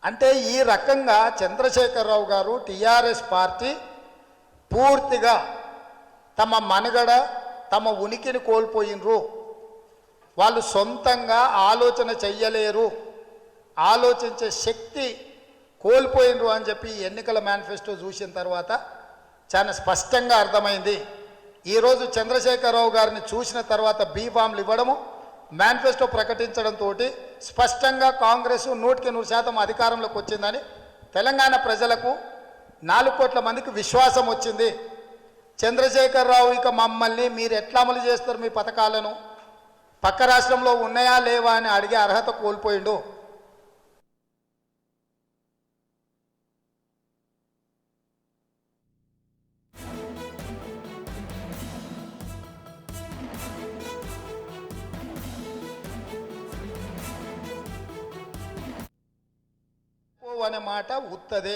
అంటే ఈ రకంగా చంద్రశేఖరరావు గారు టీఆర్ఎస్ పార్టీ పూర్తిగా తమ మనుగడ తమ ఉనికిని కోల్పోయినరు, వాళ్ళు సొంతంగా ఆలోచన చెయ్యలేరు, ఆలోచించే శక్తి కోల్పోయినరు అని చెప్పి ఎన్నికల మేనిఫెస్టో చూసిన తర్వాత చాలా స్పష్టంగా అర్థమైంది. ఈరోజు చంద్రశేఖరరావు గారిని చూసిన తర్వాత బీఫామ్లు ఇవ్వడము, మేనిఫెస్టో ప్రకటించడంతో స్పష్టంగా కాంగ్రెస్ 100% అధికారంలోకి వచ్చిందని తెలంగాణ ప్రజలకు 4 కోట్ల మందికి విశ్వాసం వచ్చింది. చంద్రశేఖరరావు ఇక మమ్మల్ని మీరు ఎట్లా అమలు చేస్తారు మీ పథకాలను, పక్క రాష్ట్రంలో ఉన్నాయా లేవా అని అడిగే అర్హత కోల్పోయిండు. అనే మాట ఉత్తదే.